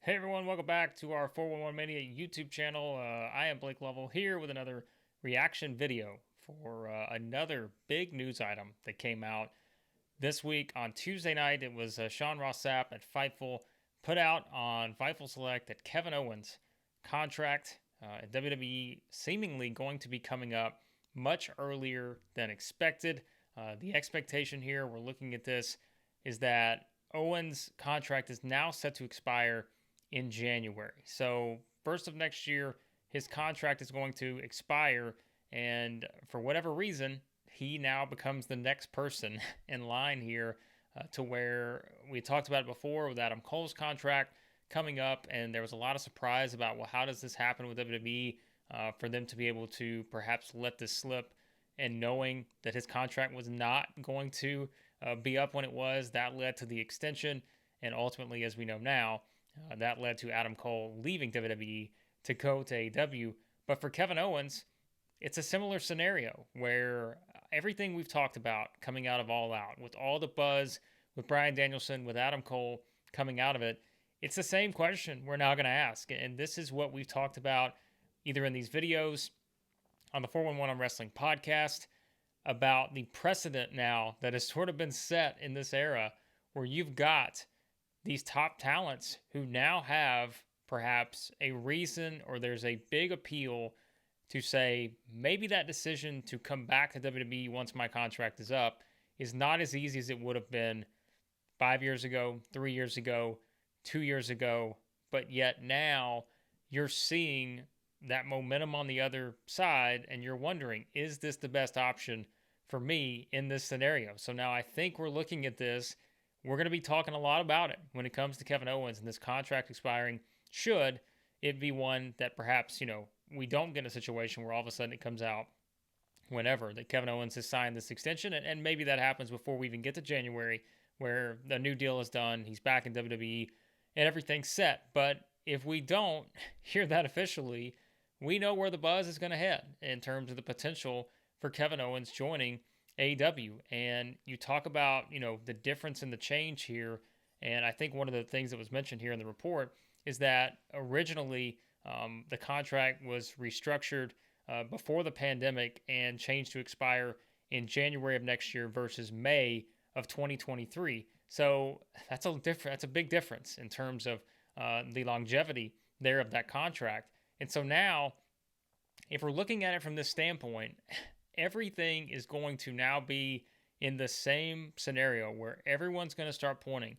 Hey everyone, welcome back to our 411 Mania YouTube channel. I am Blake Lovell here with another reaction video for another big news item that came out this week on Tuesday night. It was Sean Ross Sapp at Fightful put out on Fightful Select that Kevin Owens' contract at WWE seemingly going to be coming up much earlier than expected. The expectation here, we're looking at this, is that Owens' contract is now set to expire in January. So, first of next year, his contract is going to expire, and for whatever reason, he now becomes the next person in line here to where we talked about it before with Adam Cole's contract coming up, and there was a lot of surprise about, well, how does this happen with WWE for them to be able to perhaps let this slip, and knowing that his contract was not going to be up when it was, that led to the extension, and ultimately, as we know now, that led to Adam Cole leaving WWE to go to AEW. But for Kevin Owens, it's a similar scenario where everything we've talked about coming out of All Out, with all the buzz, with Bryan Danielson, with Adam Cole coming out of it, it's the same question we're now going to ask. And this is what we've talked about either in these videos on the 411 on Wrestling podcast about the precedent now that has sort of been set in this era where you've got these top talents who now have perhaps a reason or there's a big appeal to say maybe that decision to come back to WWE once my contract is up is not as easy as it would have been 5 years ago, 3 years ago, 2 years ago. But yet now you're seeing that momentum on the other side and you're wondering, is this the best option for me in this scenario? So now I think we're looking at this. We're going to be talking a lot about it when it comes to Kevin Owens and this contract expiring. Should it be one that perhaps, we don't get in a situation where all of a sudden it comes out whenever that Kevin Owens has signed this extension, and maybe that happens before we even get to January where the new deal is done, he's back in WWE, and everything's set. But if we don't hear that officially, we know where the buzz is going to head in terms of the potential for Kevin Owens joining AEW. And you talk about, the difference in the change here. And I think one of the things that was mentioned here in the report is that originally the contract was restructured before the pandemic and changed to expire in January of next year versus May of 2023. So that's a big difference in terms of the longevity there of that contract. And so now, if we're looking at it from this standpoint, everything is going to now be in the same scenario where everyone's going to start pointing,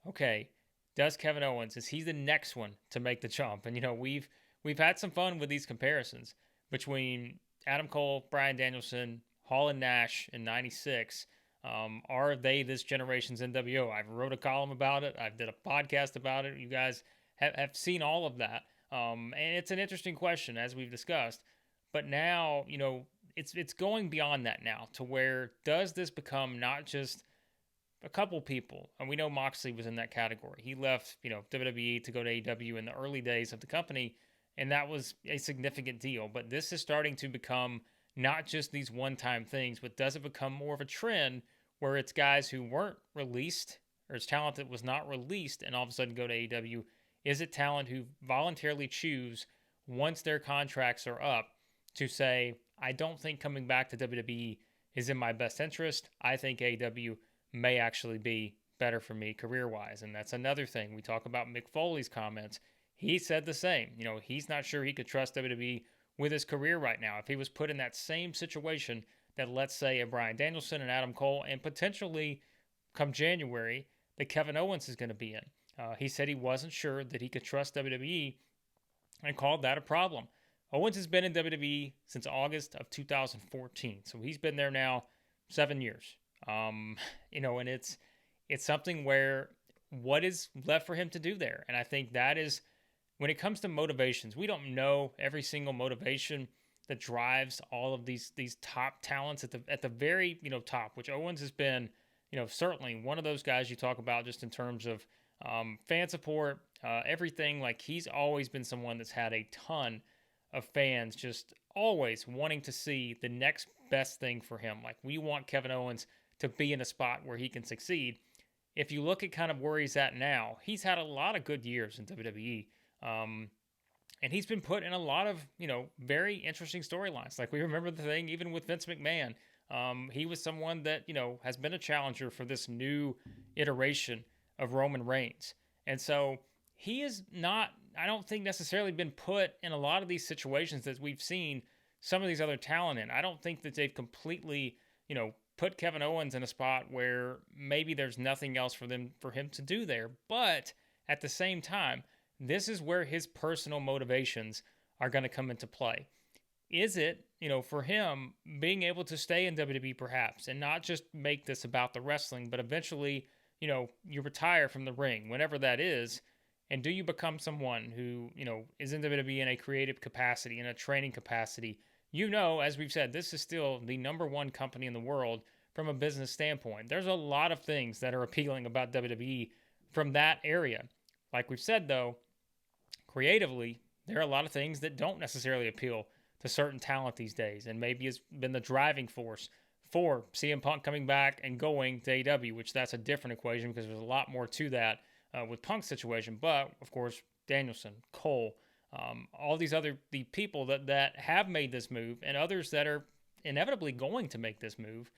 okay, does Kevin Owens, is he the next one to make the jump? And we've had some fun with these comparisons between Adam Cole, Bryan Danielson, Hall and Nash in '96. Are they this generation's NWO? I've wrote a column about it. I've did a podcast about it. You guys have seen all of that. And it's an interesting question, as we've discussed. But now, it's going beyond that now to where does this become not just a couple people? And we know Moxley was in that category. He left, WWE to go to AEW in the early days of the company, and that was a significant deal. But this is starting to become not just these one-time things, but does it become more of a trend where it's guys who weren't released or it's talent that was not released and all of a sudden go to AEW? Is it talent who voluntarily choose once their contracts are up to say, I don't think coming back to WWE is in my best interest. I think AEW may actually be better for me career-wise. And that's another thing. We talk about Mick Foley's comments. He said the same. He's not sure he could trust WWE with his career right now. If he was put in that same situation that, let's say, a Bryan Danielson and Adam Cole, and potentially come January, that Kevin Owens is going to be in. He said he wasn't sure that he could trust WWE and called that a problem. Owens has been in WWE since August of 2014, so he's been there now 7 years. And it's something where what is left for him to do there? And I think that is, when it comes to motivations, we don't know every single motivation that drives all of these top talents at the very top, which Owens has been, certainly one of those guys you talk about just in terms of fan support, everything. Like, he's always been someone that's had a ton of fans just always wanting to see the next best thing for him. Like, we want Kevin Owens to be in a spot where he can succeed. if you look at kind of where he's at now, he's had a lot of good years in WWE. And he's been put in a lot of, very interesting storylines. Like we remember the thing, even with Vince McMahon, he was someone that, has been a challenger for this new iteration of Roman Reigns. And so he is not, I don't think, necessarily been put in a lot of these situations that we've seen some of these other talent in. I don't think that they've completely, put Kevin Owens in a spot where maybe there's nothing else for him to do there. But at the same time, this is where his personal motivations are going to come into play. Is it, for him being able to stay in WWE perhaps and not just make this about the wrestling, but eventually, you retire from the ring, whenever that is, and do you become someone who, is in WWE in a creative capacity, in a training capacity? As we've said, this is still the number one company in the world from a business standpoint. There's a lot of things that are appealing about WWE from that area. Like we've said, though, creatively, there are a lot of things that don't necessarily appeal to certain talent these days, and maybe has been the driving force for CM Punk coming back and going to AEW, which that's a different equation because there's a lot more to that with Punk's situation. But, of course, Danielson, Cole, all these the people that have made this move and others that are inevitably going to make this move,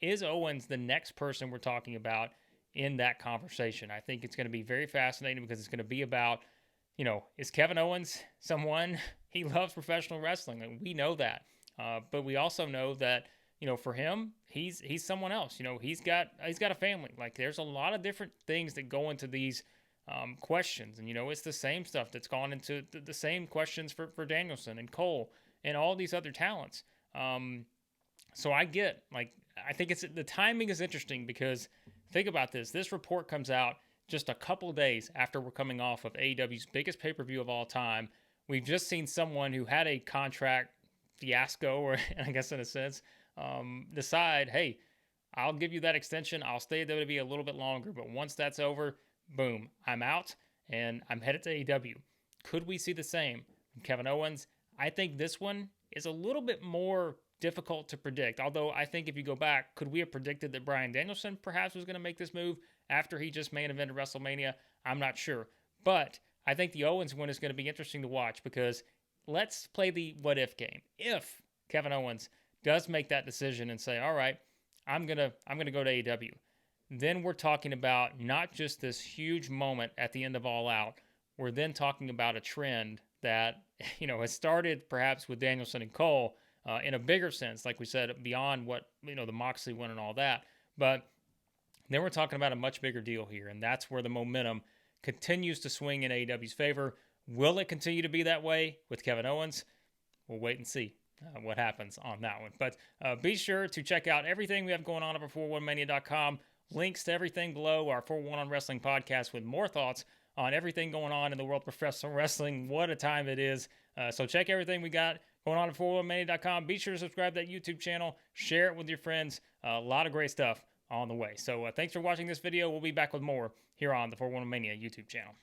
is Owens the next person we're talking about in that conversation? I think it's going to be very fascinating because it's going to be about, is Kevin Owens someone? He loves professional wrestling, and we know that. But we also know that, for him, he's someone else. He's got a family. Like, there's a lot of different things that go into these questions. And, it's the same stuff that's gone into the same questions for Danielson and Cole and all these other talents. So I think the timing is interesting because think about this. This report comes out just a couple days after we're coming off of AEW's biggest pay-per-view of all time. We've just seen someone who had a contract fiasco, or I guess in a sense, decide, hey, I'll give you that extension. I'll stay at WWE a little bit longer, but once that's over, boom, I'm out and I'm headed to AEW. Could we see the same from Kevin Owens? I think this one is a little bit more difficult to predict. Although I think if you go back, could we have predicted that Bryan Danielson perhaps was going to make this move after he just main evented WrestleMania? I'm not sure. But I think the Owens one is going to be interesting to watch because let's play the what if game. If Kevin Owens does make that decision and say, all right, I'm gonna go to AEW, then we're talking about not just this huge moment at the end of All Out. We're then talking about a trend that, has started perhaps with Danielson and Cole in a bigger sense, like we said, beyond what, the Moxley one and all that. But then we're talking about a much bigger deal here, and that's where the momentum continues to swing in AEW's favor. Will it continue to be that way with Kevin Owens? We'll wait and see what happens on that one. But be sure to check out everything we have going on over 411mania.com. Links to everything below, our 411 on Wrestling podcast with more thoughts on everything going on in the world of professional wrestling. What a time it is. So check everything we got going on at 411mania.com. Be sure to subscribe to that YouTube channel. Share it with your friends. A lot of great stuff on the way. So thanks for watching this video. We'll be back with more here on the 411mania YouTube channel.